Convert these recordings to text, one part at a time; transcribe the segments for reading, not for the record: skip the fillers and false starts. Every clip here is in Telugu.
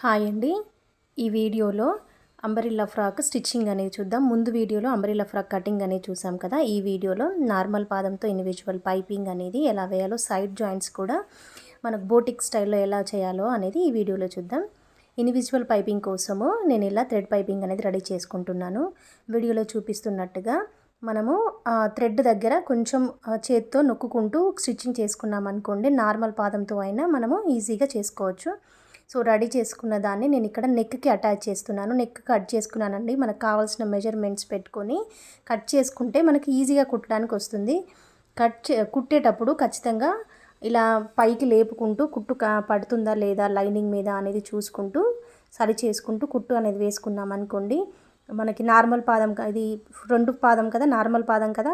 హాయ్ అండి. ఈ వీడియోలో అంబ్రెల్లా ఫ్రాక్ స్టిచ్చింగ్ అనేది చూద్దాం. ముందు వీడియోలో అంబ్రెల్లా ఫ్రాక్ కటింగ్ అనేది చూసాం కదా. ఈ వీడియోలో నార్మల్ పాదంతో ఇండివిజువల్ పైపింగ్ అనేది ఎలా వేయాలో, సైడ్ జాయింట్స్ కూడా మనకు బోటిక్ స్టైల్లో ఎలా చేయాలో అనేది ఈ వీడియోలో చూద్దాం. ఇండివిజువల్ పైపింగ్ కోసము నేను ఇలా థ్రెడ్ పైపింగ్ అనేది రెడీ చేసుకుంటున్నాను. వీడియోలో చూపిస్తున్నట్టుగా మనము థ్రెడ్ దగ్గర కొంచెం చేత్తో నొక్కుంటూ స్టిచ్చింగ్ చేసుకున్నాం అనుకోండి, నార్మల్ పాదంతో అయినా మనము ఈజీగా చేసుకోవచ్చు. సో రెడీ చేసుకున్న దాన్ని నేను ఇక్కడ నెక్కి అటాచ్ చేస్తున్నాను. నెక్ కట్ చేసుకున్నానండి. మనకు కావాల్సిన మెజర్మెంట్స్ పెట్టుకొని కట్ చేసుకుంటే మనకి ఈజీగా కుట్టడానికి వస్తుంది. కుట్టేటప్పుడు ఖచ్చితంగా ఇలా పైకి లేపుకుంటూ కుట్టు పడుతుందా లేదా లైనింగ్ మీద అనేది చూసుకుంటూ సరి చేసుకుంటూ కుట్టు అనేది వేసుకున్నాం అనుకోండి, మనకి నార్మల్ పాదం, ఇది రెండు పాదం కదా, నార్మల్ పాదం కదా.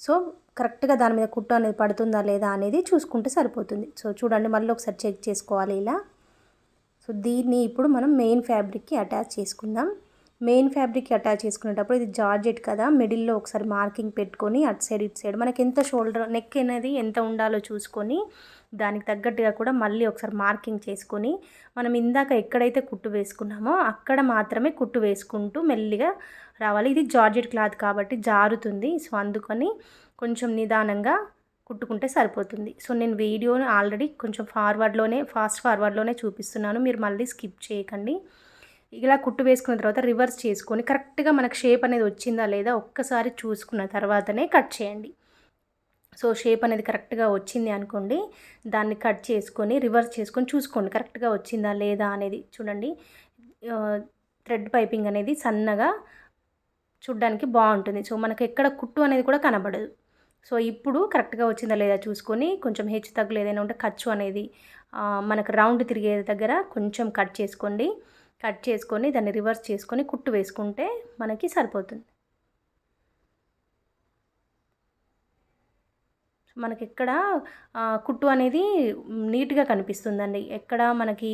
సో కరెక్ట్గా దాని మీద కుట్టు అనేది పడుతుందా లేదా అనేది చూసుకుంటే సరిపోతుంది. సో చూడండి, మళ్ళీ ఒకసారి చెక్ చేసుకోవాలి ఇలా. సో దీన్ని ఇప్పుడు మనం మెయిన్ ఫ్యాబ్రిక్కి అటాచ్ చేసుకుందాం. మెయిన్ ఫ్యాబ్రిక్కి అటాచ్ చేసుకునేటప్పుడు ఇది జార్జెట్ కదా, మిడిల్లో ఒకసారి మార్కింగ్ పెట్టుకొని అటు సైడ్ ఇటు సైడ్ మనకి ఎంత షోల్డర్ నెక్ అనేది ఎంత ఉండాలో చూసుకొని దానికి తగ్గట్టుగా కూడా మళ్ళీ ఒకసారి మార్కింగ్ చేసుకొని మనం ఇందాక ఎక్కడైతే కుట్టు వేసుకున్నామో అక్కడ మాత్రమే కుట్టు వేసుకుంటూ మెల్లిగా రావాలి. ఇది జార్జెట్ క్లాత్ కాబట్టి జారుతుంది. సో అందుకని కొంచెం నిదానంగా కుట్టుకుంటే సరిపోతుంది. సో నేను వీడియోని ఆల్రెడీ కొంచెం ఫాస్ట్ ఫార్వర్డ్లోనే చూపిస్తున్నాను, మీరు మళ్ళీ స్కిప్ చేయకండి. ఇలా కుట్టు వేసుకున్న తర్వాత రివర్స్ చేసుకొని కరెక్ట్గా మనకు షేప్ అనేది వచ్చిందా లేదా ఒక్కసారి చూసుకున్న తర్వాతనే కట్ చేయండి. సో షేప్ అనేది కరెక్ట్గా వచ్చింది అనుకోండి, దాన్ని కట్ చేసుకొని రివర్స్ చేసుకొని చూసుకోండి కరెక్ట్గా వచ్చిందా లేదా అనేది. చూడండి, థ్రెడ్ పైపింగ్ అనేది సన్నగా చూడడానికి బాగుంటుంది. సో మనకు ఎక్కడ కుట్టు అనేది కూడా కనబడదు. సో ఇప్పుడు కరెక్ట్గా వచ్చిందా లేదా చూసుకొని కొంచెం హెచ్చు తగ్గులు ఏదైనా ఉంటే ఖర్చు అనేది మనకు రౌండ్ తిరిగే దగ్గర కొంచెం కట్ చేసుకోండి. కట్ చేసుకొని దాన్ని రివర్స్ చేసుకొని కుట్టు వేసుకుంటే మనకి సరిపోతుంది. మనకి ఎక్కడ కుట్టు అనేది నీట్గా కనిపిస్తుందండి. ఎక్కడ మనకి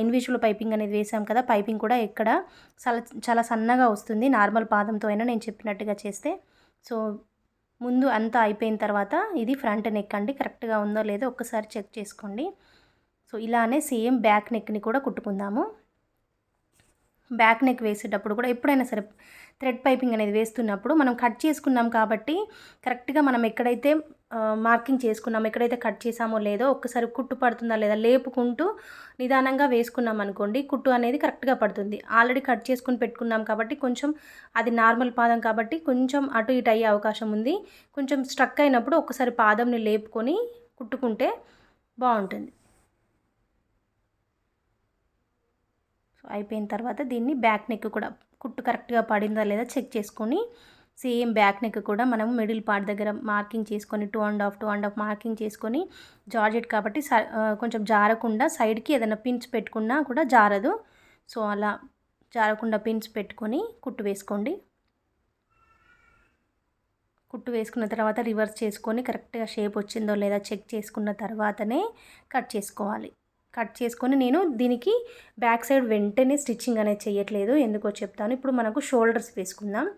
ఇండివిజువల్ పైపింగ్ అనేది వేసాం కదా, పైపింగ్ కూడా ఎక్కడ చాలా సన్నగా వస్తుంది నార్మల్ పాదంతో అయినా నేను చెప్పినట్టుగా చేస్తే. సో ముందు అంతా అయిపోయిన తర్వాత ఇది ఫ్రంట్ నెక్ అండి, కరెక్ట్గా ఉందో లేదో ఒక్కసారి చెక్ చేసుకోండి. సో ఇలానే సేమ్ బ్యాక్ నెక్ని కూడా కుట్టుకుందాము. బ్యాక్ నెక్ వేసేటప్పుడు కూడా ఎప్పుడైనా సరే థ్రెడ్ పైపింగ్ అనేది వేస్తున్నప్పుడు మనం కట్ చేసుకున్నాం కాబట్టి కరెక్ట్గా మనం ఎక్కడైతే మార్కింగ్ చేసుకున్నాం, ఎక్కడైతే కట్ చేసామో లేదో ఒక్కసారి కుట్టు పడుతుందా లేదా లేపుకుంటూ నిదానంగా వేసుకున్నాం అనుకోండి, కుట్టు అనేది కరెక్ట్గా పడుతుంది. ఆల్రెడీ కట్ చేసుకుని పెట్టుకున్నాం కాబట్టి కొంచెం అది నార్మల్ పాదం కాబట్టి కొంచెం అటు ఇటు అయ్యే అవకాశం ఉంది. కొంచెం స్ట్రక్ అయినప్పుడు ఒకసారి పాదంని లేపుకొని కుట్టుకుంటే బాగుంటుంది. సో అయిపోయిన తర్వాత దీన్ని బ్యాక్ నెక్ కూడా కుట్టు కరెక్ట్గా పడిందా లేదా చెక్ చేసుకొని సేమ్ బ్యాక్ నెక్ కూడా మనం మిడిల్ పార్ట్ దగ్గర మార్కింగ్ చేసుకొని 2.5 మార్కింగ్ చేసుకొని, జార్జెట్ కాబట్టి కొంచెం జారకుండా సైడ్కి ఏదైనా పిన్స్ పెట్టుకున్నా కూడా జారదు. సో అలా జారకుండా పిన్స్ పెట్టుకొని కుట్టు వేసుకోండి. కుట్టు వేసుకున్న తర్వాత రివర్స్ చేసుకొని కరెక్ట్గా షేప్ వచ్చిందో లేదా చెక్ చేసుకున్న తర్వాతనే కట్ చేసుకోవాలి. కట్ చేసుకొని నేను దీనికి బ్యాక్ సైడ్ వెంటనే స్టిచ్చింగ్ అనేది చేయట్లేదు, ఎందుకో చెప్తాను. ఇప్పుడు మనకు షోల్డర్స్ వేసుకుందాం.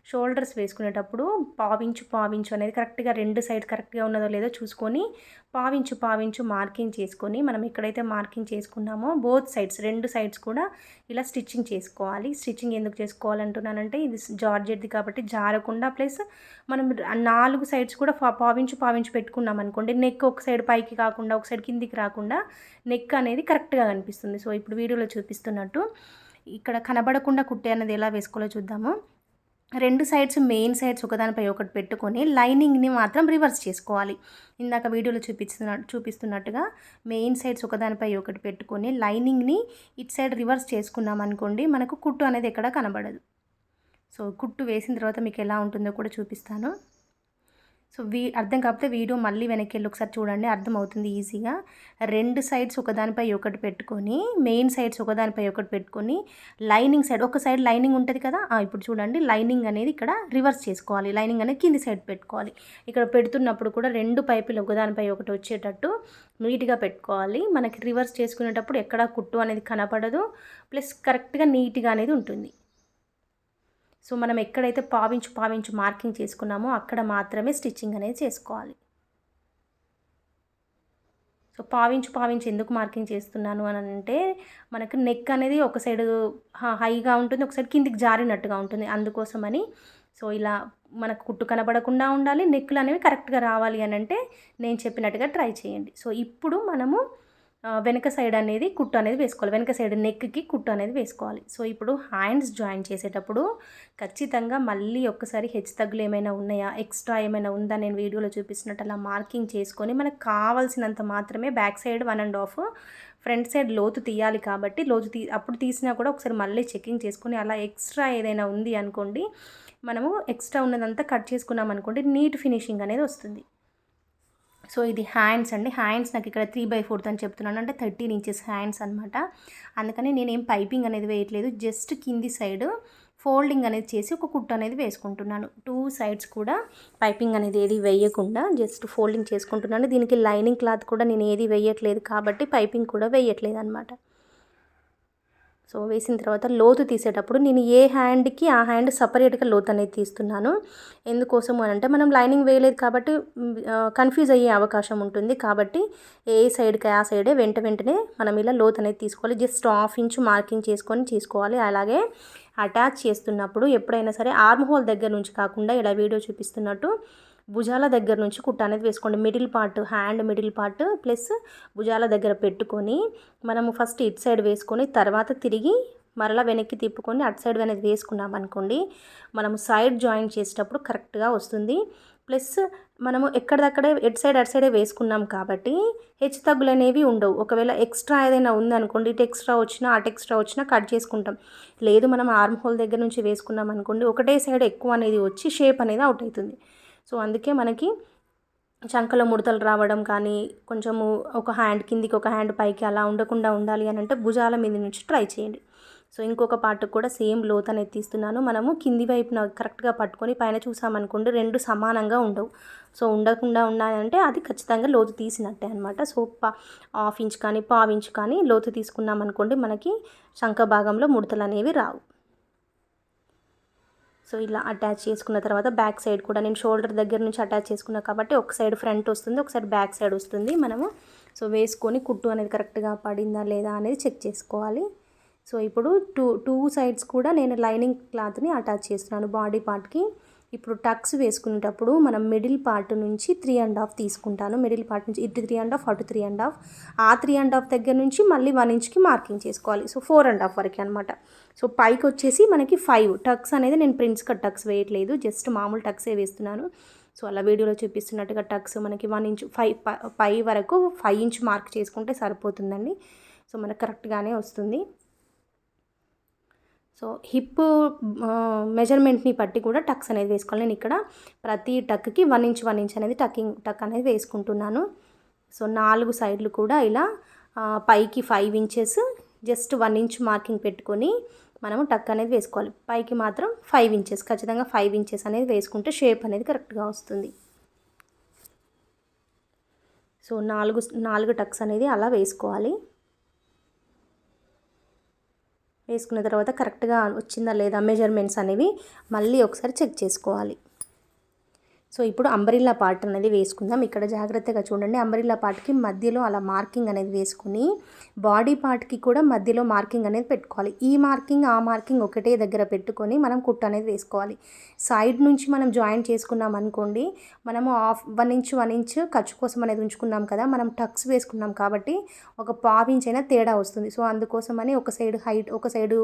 షోల్డర్స్ వేసుకునేటప్పుడు పావించు అనేది కరెక్ట్గా రెండు సైడ్ కరెక్ట్గా ఉన్నదో లేదో చూసుకొని పావించు మార్కింగ్ చేసుకొని మనం ఎక్కడైతే మార్కింగ్ చేసుకున్నామో బోత్ సైడ్స్ రెండు సైడ్స్ కూడా ఇలా స్టిచ్చింగ్ చేసుకోవాలి. స్టిచ్చింగ్ ఎందుకు చేసుకోవాలంటున్నానంటే ఇది జార్జెట్ది కాబట్టి జారకుండా, ప్లస్ మనం నాలుగు సైడ్స్ కూడా పావించు పెట్టుకున్నాం అనుకోండి, నెక్ ఒక సైడ్ పైకి కాకుండా ఒక సైడ్ కిందికి రాకుండా నెక్ అనేది కరెక్ట్గా కనిపిస్తుంది. సో ఇప్పుడు వీడియోలో చూపిస్తున్నట్టు ఇక్కడ కనబడకుండా కుట్టే అనేది ఎలా వేసుకోవాలో చూద్దాము. రెండు సైడ్స్ మెయిన్ సైడ్స్ ఒకదానిపై ఒకటి పెట్టుకొని లైనింగ్ని మాత్రం రివర్స్ చేసుకోవాలి. ఇందాక వీడియోలో చూపిస్తున్నట్టుగా మెయిన్ సైడ్స్ ఒకదానిపై ఒకటి పెట్టుకొని లైనింగ్ని ఇటు సైడ్ రివర్స్ చేసుకున్నాం అనుకోండి, మనకు కుట్టు అనేది ఎక్కడ కనబడదు. సో కుట్టు వేసిన తర్వాత మీకు ఎలా ఉంటుందో కూడా చూపిస్తాను. సో అర్థం కాకపోతే వీడియో మళ్ళీ వెనక్కి వెళ్ళి ఒకసారి చూడండి, అర్థమవుతుంది ఈజీగా. రెండు సైడ్స్ ఒకదానిపై ఒకటి పెట్టుకొని మెయిన్ సైడ్స్ ఒకదానిపై ఒకటి పెట్టుకొని లైనింగ్ సైడ్ ఒక సైడ్ లైనింగ్ ఉంటుంది కదా, ఇప్పుడు చూడండి లైనింగ్ అనేది ఇక్కడ రివర్స్ చేసుకోవాలి. లైనింగ్ అనేది కింది సైడ్ పెట్టుకోవాలి. ఇక్కడ పెడుతున్నప్పుడు కూడా రెండు పైపులు ఒకదానిపై ఒకటి వచ్చేటట్టు నీట్గా పెట్టుకోవాలి. మనకి రివర్స్ చేసుకునేటప్పుడు ఎక్కడ కుట్టు అనేది కనపడదు, ప్లస్ కరెక్ట్గా నీట్గా అనేది ఉంటుంది. సో మనం ఎక్కడైతే పావించు మార్కింగ్ చేసుకున్నామో అక్కడ మాత్రమే స్టిచ్చింగ్ అనేది చేసుకోవాలి. సో పావించి ఎందుకు మార్కింగ్ చేస్తున్నాను అని అంటే మనకు నెక్ అనేది ఒక సైడ్ హైగా ఉంటుంది, ఒక సైడ్ కిందికి జారినట్టుగా ఉంటుంది. అందుకోసమని సో ఇలా మనకు కుట్టు కనబడకుండా ఉండాలి, నెక్కులు అనేవి కరెక్ట్గా రావాలి అని అంటే నేను చెప్పినట్టుగా ట్రై చేయండి. సో ఇప్పుడు మనము వెనక సైడ్ అనేది కుట్టు అనేది వేసుకోవాలి, వెనక సైడ్ నెక్కి కుట్టు అనేది వేసుకోవాలి. సో ఇప్పుడు హ్యాండ్స్ జాయిన్ చేసేటప్పుడు ఖచ్చితంగా మళ్ళీ ఒక్కసారి హెచ్చుతగ్గులు ఏమైనా ఉన్నాయా, ఎక్స్ట్రా ఏమైనా ఉందా, నేను వీడియోలో చూపిస్తున్నట్టు అలా మార్కింగ్ చేసుకొని మనకు కావాల్సినంత మాత్రమే బ్యాక్ సైడ్ 1.5, ఫ్రంట్ సైడ్ లోతు తీయాలి కాబట్టి అప్పుడు తీసినా కూడా ఒకసారి మళ్ళీ చెకింగ్ చేసుకొని అలా ఎక్స్ట్రా ఏదైనా ఉంది అనుకోండి, మనము ఎక్స్ట్రా ఉన్నదంతా కట్ చేసుకున్నాం అనుకోండి, నీట్ ఫినిషింగ్ అనేది వస్తుంది. సో ఇది హ్యాండ్స్ అండి. హ్యాండ్స్ నాకు ఇక్కడ 3/4 అని చెప్తున్నాను, అంటే 13 ఇంచెస్ హ్యాండ్స్ అనమాట. అందుకని నేనేం పైపింగ్ అనేది వేయట్లేదు, జస్ట్ కింది సైడ్ ఫోల్డింగ్ అనేది చేసి ఒక కుట్టు అనేది వేసుకుంటున్నాను. 2 సైడ్స్ కూడా పైపింగ్ అనేది ఏది వేయకుండా జస్ట్ ఫోల్డింగ్ చేసుకుంటున్నాను. దీనికి లైనింగ్ క్లాత్ కూడా నేను ఏది వేయట్లేదు కాబట్టి పైపింగ్ కూడా వేయట్లేదు అనమాట. సో వేసిన తర్వాత లోతు తీసేటప్పుడు నేను ఏ హ్యాండ్కి ఆ హ్యాండ్ సపరేట్గా లోతు అనేది తీస్తున్నాను. ఎందుకోసం అని అంటే మనం లైనింగ్ వేయలేదు కాబట్టి కన్ఫ్యూజ్ అయ్యే అవకాశం ఉంటుంది. కాబట్టి ఏ సైడ్కి ఆ సైడే వెంటనే మనం ఇలా లోతు అనేది తీసుకోవాలి. జస్ట్ 1/2 ఇంచ్ మార్కింగ్ చేసుకొని తీసుకోవాలి. అలాగే అటాచ్ చేస్తున్నప్పుడు ఎప్పుడైనా సరే ఆర్మ్ హోల్ దగ్గర నుంచి కాకుండా ఇలా వీడియో చూపిస్తున్నట్టు భుజాల దగ్గర నుంచి కుట్ట అనేది వేసుకోండి. Middle part, hand middle part plus భుజాల దగ్గర పెట్టుకొని మనము ఫస్ట్ ఇటు సైడ్ వేసుకొని తర్వాత తిరిగి మరలా వెనక్కి తిప్పుకొని అటు సైడ్ అనేది వేసుకున్నాం అనుకోండి, మనము సైడ్ జాయిన్ చేసేటప్పుడు కరెక్ట్గా వస్తుంది. ప్లస్ మనము ఎక్కడిదక్కడే అటు సైడే వేసుకున్నాం కాబట్టి హెచ్చు తగ్గులు అనేవి ఉండవు. ఒకవేళ ఎక్స్ట్రా ఏదైనా ఉందనుకోండి, ఇటు ఎక్స్ట్రా వచ్చినా అటు ఎక్స్ట్రా వచ్చినా కట్ చేసుకుంటాం. లేదు మనం ఆర్మ్ హోల్ దగ్గర నుంచి వేసుకున్నాం అనుకోండి, ఒకటే సైడ్ ఎక్కువ అనేది వచ్చి షేప్ అనేది అవుట్ అవుతుంది. సో అందుకే మనకి చంకలో ముడతలు రావడం కానీ, కొంచెము ఒక హ్యాండ్ కిందికి ఒక హ్యాండ్ పైకి అలా ఉండకుండా ఉండాలి అని అంటే భుజాల మీద నుంచి ట్రై చేయండి. సో ఇంకొక పార్ట్కి కూడా సేమ్ లోత్ అనేది తీస్తున్నాను. మనము కింది వైపున కరెక్ట్గా పట్టుకొని పైన చూసామనుకోండి, 2 సమానంగా ఉండవు. సో ఉండకుండా ఉన్నాయంటే అది ఖచ్చితంగా లోతు తీసినట్టే అనమాట. సో 1/2 ఇంచ్ కానీ 1/4 ఇంచ్ కానీ లోతు తీసుకున్నాం అనుకోండి, మనకి చంక భాగంలో ముడతలు అనేవి రావు. సో ఇలా అటాచ్ చేసుకున్న తర్వాత బ్యాక్ సైడ్ కూడా నేను షోల్డర్ దగ్గర నుంచి అటాచ్ చేసుకున్నా కాబట్టి ఒక సైడ్ ఫ్రంట్ వస్తుంది, ఒక సైడ్ బ్యాక్ సైడ్ వస్తుంది. మనము సో వేసుకొని కుట్టు అనేది కరెక్ట్గా పడిందా లేదా అనేది చెక్ చేసుకోవాలి. సో ఇప్పుడు టూ సైడ్స్ కూడా నేను లైనింగ్ క్లాత్ని అటాచ్ చేస్తున్నాను బాడీ పార్ట్కి. ఇప్పుడు టక్స్ వేసుకునేటప్పుడు మనం మిడిల్ పార్ట్ నుంచి 3.5 తీసుకుంటాను. మిడిల్ పార్ట్ నుంచి ఇటు 3.5 అటు 3.5, ఆ 3.5 దగ్గర నుంచి మళ్ళీ 1 ఇంచ్కి మార్కింగ్ చేసుకోవాలి. సో 4.5 వరకు అనమాట. సో పైకి వచ్చేసి మనకి 5 టక్స్ అనేది నేను ప్రిన్స్ కట్ టక్స్ వేయట్లేదు, జస్ట్ మామూలు టక్సే వేస్తున్నాను. సో అలా వీడియోలో చూపిస్తున్నట్టుగా టక్స్ మనకి 1 ఇంచ్ పై వరకు 5 ఇంచ్ మార్క్ చేసుకుంటే సరిపోతుందండి. సో మనకు కరెక్ట్గానే వస్తుంది. సో హిప్ మెజర్మెంట్ని బట్టి కూడా టక్స్ అనేది వేసుకోవాలి. నేను ఇక్కడ ప్రతి టక్కి 1 ఇంచ్ అనేది టక్ అనేది వేసుకుంటున్నాను. సో 4 సైడ్లు కూడా ఇలా పైకి 5 ఇంచెస్ జస్ట్ 1 ఇంచ్ మార్కింగ్ పెట్టుకొని మనము టక్ అనేది వేసుకోవాలి. పైకి మాత్రం 5 ఇంచెస్, ఖచ్చితంగా 5 ఇంచెస్ అనేది వేసుకుంటే షేప్ అనేది కరెక్ట్గా వస్తుంది. సో 4 టక్స్ అనేది అలా వేసుకోవాలి. వేసుకున్న తర్వాత కరెక్ట్గా వచ్చిందా లేదా మెజర్మెంట్స్ అనేవి మళ్ళీ ఒకసారి చెక్ చేసుకోవాలి. సో ఇప్పుడు అంబ్రిల్లా పార్ట్ అనేది వేసుకుందాం. ఇక్కడ జాగ్రత్తగా చూడండి, అంబ్రిల్లా పార్ట్కి మధ్యలో అలా మార్కింగ్ అనేది వేసుకుని బాడీ పార్ట్కి కూడా మధ్యలో మార్కింగ్ అనేది పెట్టుకోవాలి. ఈ మార్కింగ్ ఆ మార్కింగ్ ఒకటే దగ్గర పెట్టుకొని మనం కుట్టు అనేది వేసుకోవాలి. సైడ్ నుంచి మనం జాయిన్ చేసుకున్నాం అనుకోండి, మనము 1 ఇంచ్ ఖర్చు కోసం అనేది ఉంచుకున్నాం కదా, మనం టక్స్ వేసుకున్నాం కాబట్టి ఒక 1/2 ఇంచ్ అయినా తేడా వస్తుంది. సో అందుకోసమని ఒక సైడ్ హైట్, ఒక సైడు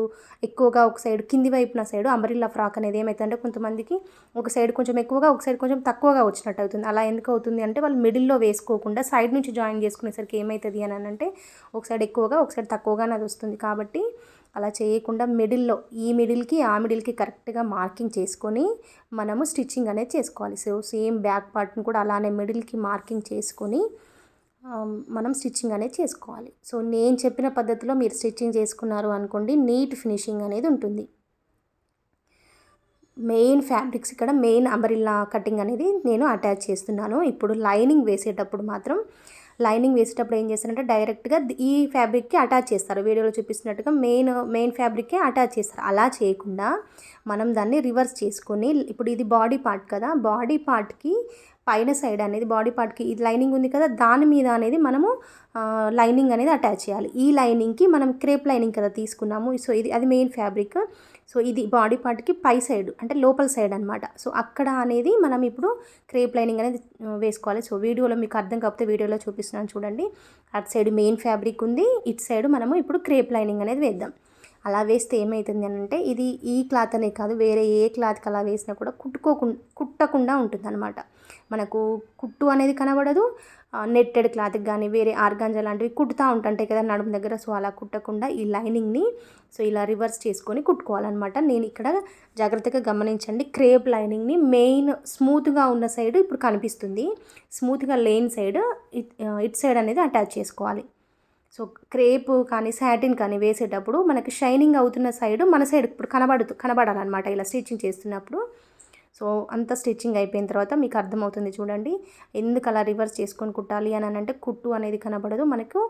ఎక్కువగా, ఒక సైడ్ కింది వైపున సైడు అంబ్రిల్లా ఫ్రాక్ అనేది ఏమవుతుందంటే కొంతమందికి ఒక సైడ్ కొంచెం ఎక్కువగా, ఒక సైడ్ కొంచెం తక్కువగా వచ్చినట్టు అవుతుంది. అలా ఎందుకు అవుతుంది అంటే వాళ్ళు మిడిల్లో వేసుకోకుండా సైడ్ నుంచి జాయిన్ చేసుకునేసరికి ఏమవుతుంది అని అంటే ఒక సైడ్ ఎక్కువగా, ఒక సైడ్ తక్కువగానే అది వస్తుంది. కాబట్టి అలా చేయకుండా మిడిల్లో, ఈ మిడిల్కి ఆ మిడిల్కి కరెక్ట్గా మార్కింగ్ చేసుకొని మనము స్టిచ్చింగ్ అనేది చేసుకోవాలి. సో సేమ్ బ్యాక్ పార్ట్ని కూడా అలానే మిడిల్కి మార్కింగ్ చేసుకొని మనం స్టిచ్చింగ్ అనేది చేసుకోవాలి. సో నేను చెప్పిన పద్ధతిలో మీరు స్టిచ్చింగ్ చేసుకున్నారు అనుకోండి, నీట్ ఫినిషింగ్ అనేది ఉంటుంది. మెయిన్ ఫ్యాబ్రిక్స్ ఇక్కడ మెయిన్ అంబ్రిల్లా కటింగ్ అనేది నేను అటాచ్ చేస్తున్నాను. ఇప్పుడు లైనింగ్ వేసేటప్పుడు ఏం చేస్తారంటే డైరెక్ట్గా ఈ ఫ్యాబ్రిక్కి అటాచ్ చేస్తారు. వీడియోలో చూపిస్తున్నట్టుగా మెయిన్ ఫ్యాబ్రిక్కే అటాచ్ చేస్తారు. అలా చేయకుండా మనం దాన్ని రివర్స్ చేసుకొని, ఇప్పుడు ఇది బాడీ పార్ట్ కదా, బాడీ పార్ట్కి పైన సైడ్ అనేది బాడీ పార్ట్కి ఇది లైనింగ్ ఉంది కదా, దాని మీద అనేది మనము లైనింగ్ అనేది అటాచ్ చేయాలి. ఈ లైనింగ్కి మనం క్రేప్ లైనింగ్ కదా తీసుకున్నాము, సో అది మెయిన్ ఫ్యాబ్రిక్. సో ఇది బాడీ పార్ట్కి పై సైడ్ అంటే లోపల సైడ్ అనమాట. సో అక్కడ అనేది మనం ఇప్పుడు క్రేప్ లైనింగ్ అనేది వేసుకోవాలి. సో వీడియోలో మీకు అర్థం కాకపోతే వీడియోలో చూపిస్తున్నాను చూడండి. అటు సైడ్ మెయిన్ ఫ్యాబ్రిక్ ఉంది, ఇటు సైడ్ మనము ఇప్పుడు క్రేప్ లైనింగ్ అనేది వేద్దాం. అలా వేస్తే ఏమవుతుంది అని అంటే, ఇది ఈ క్లాత్ అనే కాదు, వేరే ఏ క్లాత్కి అలా వేసినా కూడా కుట్టకుండా ఉంటుంది అనమాట. మనకు కుట్టు అనేది కనబడదు. నెట్టెడ్ క్లాత్కి కానీ వేరే ఆర్గాంజా లాంటివి కుట్టుతూ ఉంటుంటాయి కదా నడుము దగ్గర, సో అలా కుట్టకుండా ఈ లైనింగ్ని సో ఇలా రివర్స్ చేసుకొని కుట్టుకోవాలన్నమాట. నేను ఇక్కడ జాగ్రత్తగా గమనించండి, క్రేప్ లైనింగ్ని మెయిన్ స్మూత్గా ఉన్న సైడ్ ఇప్పుడు కనిపిస్తుంది, స్మూత్గా లేని సైడ్ ఇటు సైడ్ అనేది అటాచ్ చేసుకోవాలి. సో క్రేప్ కానీ సాటిన్ కానీ వేసేటప్పుడు మనకి షైనింగ్ అవుతున్న సైడ్ మన సైడ్ ఇప్పుడు కనబడాలన్నమాట ఇలా స్టిచ్చింగ్ చేస్తున్నప్పుడు. సో అంత స్టిచ్చింగ్ అయిపోయిన తర్వాత మీకు అర్థమవుతుంది చూడండి, ఎందుకు అలా రివర్స్ చేసుకొని కుట్టాలి అని అంటే, కుట్టు అనేది కనబడదు మనకు.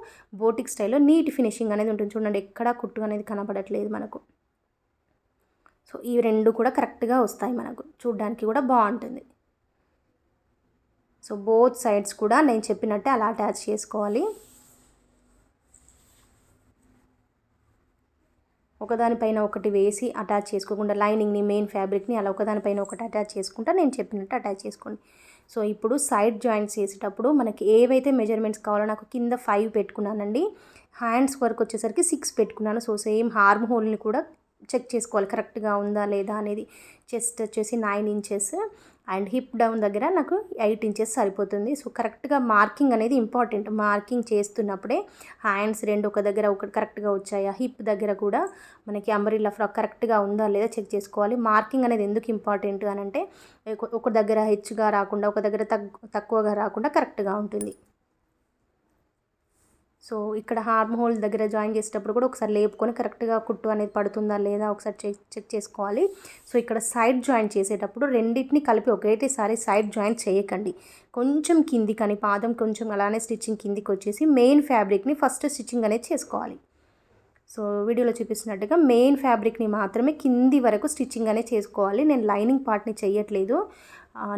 బోటిక్ స్టైల్లో నీట్ ఫినిషింగ్ అనేది ఉంటుంది చూడండి, ఎక్కడా కుట్టు అనేది కనబడట్లేదు మనకు. సో ఈ రెండు కూడా కరెక్ట్గా వస్తాయి మనకు, చూడడానికి కూడా బాగుంటుంది. సో బోత్ సైడ్స్ కూడా నేను చెప్పినట్టే అలా అటాచ్ చేసుకోవాలి. ఒకదానిపైన ఒకటి వేసి అటాచ్ చేసుకోకుండా లైనింగ్ని మెయిన్ ఫ్యాబ్రిక్ని అలా ఒకదానిపైన ఒకటి అటాచ్ చేసుకుంటా నేను చెప్పినట్టు అటాచ్ చేసుకోండి. సో ఇప్పుడు సైడ్ జాయింట్స్ చేసేటప్పుడు మనకి ఏవైతే మెజర్మెంట్స్ కావాలో, నాకు కింద 5 పెట్టుకున్నానండి, హ్యాండ్స్ వరకు వచ్చేసరికి 6 పెట్టుకున్నాను. సో సేమ్ ఆర్మ్ హోల్ని కూడా చెక్ చేసుకోవాలి కరెక్ట్గా ఉందా లేదా అనేది. చెస్ట్ వచ్చేసి 9 ఇంచెస్ అండ్ హిప్ డౌన్ దగ్గర నాకు 8 ఇంచెస్ సరిపోతుంది. సో కరెక్ట్గా మార్కింగ్ అనేది ఇంపార్టెంట్. మార్కింగ్ చేస్తున్నప్పుడే హ్యాండ్స్ రెండు ఒక దగ్గర ఒకటి కరెక్ట్గా వచ్చాయా, హిప్ దగ్గర కూడా మనకి అంబ్రెల్లా ఫ్రాక్ కరెక్ట్గా ఉందా లేదా చెక్ చేసుకోవాలి. మార్కింగ్ అనేది ఎందుకు ఇంపార్టెంట్ అని అంటే, ఒక దగ్గర హెచ్చుగా రాకుండా ఒక దగ్గర తక్కువగా రాకుండా కరెక్ట్గా ఉంటుంది. సో ఇక్కడ ఆర్మ్ హోల్ దగ్గర జాయిన్ చేసేటప్పుడు కూడా ఒకసారి లేపుకొని కరెక్ట్గా కుట్టు అనేది పడుతుందా లేదా ఒకసారి చెక్ చేసుకోవాలి. సో ఇక్కడ సైడ్ జాయింట్ చేసేటప్పుడు రెండింటిని కలిపి ఒకటేసారి సైడ్ జాయింట్ చేయకండి. కొంచెం కింది కానీ పాదం కొంచెం అలానే స్టిచ్చింగ్ కిందికి వచ్చేసి మెయిన్ ఫ్యాబ్రిక్ని ఫస్ట్ స్టిచ్చింగ్ అనేది చేసుకోవాలి. సో వీడియోలో చూపిస్తున్నట్టుగా మెయిన్ ఫ్యాబ్రిక్ని మాత్రమే కింది వరకు స్టిచ్చింగ్ అనేది చేసుకోవాలి. నేను లైనింగ్ పార్ట్ని చేయట్లేదు.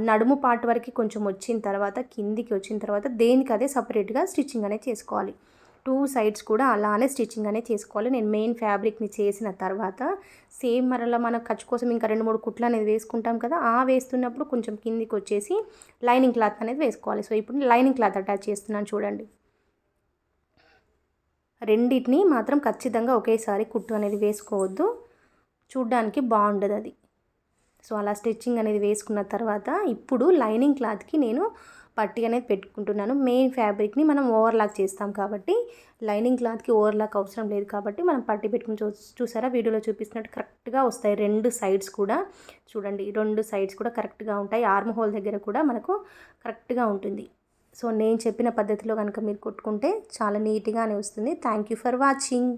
నడుము పార్ట్ వరకు కొంచెం వచ్చిన తర్వాత కిందికి వచ్చిన తర్వాత దేనికి అదే సపరేట్గా స్టిచ్చింగ్ అనేది చేసుకోవాలి. 2 సైడ్స్ కూడా అలానే స్టిచ్చింగ్ అనేది చేసుకోవాలి. నేను మెయిన్ ఫ్యాబ్రిక్ని చేసిన తర్వాత సేమ్ మరలా మన ఖర్చు కోసం ఇంకా 2-3 కుట్లు అనేది వేసుకుంటాం కదా, ఆ వేస్తున్నప్పుడు కొంచెం కిందికి వచ్చేసి లైనింగ్ క్లాత్ అనేది వేసుకోవాలి. సో ఇప్పుడు లైనింగ్ క్లాత్ అటాచ్ చేస్తున్నాను చూడండి. రెండింటిని మాత్రం ఖచ్చితంగా ఒకేసారి కుట్టు అనేది వేసుకోవద్దు, చూడ్డానికి బాగుండదు అది. సో అలా స్టిచ్చింగ్ అనేది వేసుకున్న తర్వాత ఇప్పుడు లైనింగ్ క్లాత్కి నేను పట్టీ అనేది పెట్టుకుంటున్నాను. మెయిన్ ఫ్యాబ్రిక్ని మనం ఓవర్లాక్ చేస్తాం కాబట్టి లైనింగ్ క్లాత్కి ఓవర్లాక్ అవసరం లేదు కాబట్టి మనం పట్టీ పెట్టుకుని చూసారా వీడియోలో చూపిస్తున్నట్టు కరెక్ట్గా వస్తాయి. 2 సైడ్స్ కూడా చూడండి, 2 సైడ్స్ కూడా కరెక్ట్గా ఉంటాయి. ఆర్మ్ హోల్ దగ్గర కూడా మనకు కరెక్ట్గా ఉంటుంది. సో నేను చెప్పిన పద్ధతిలో కనుక మీరు కుట్టుకుంటే చాలా నీట్గానే వస్తుంది. Thank you for watching.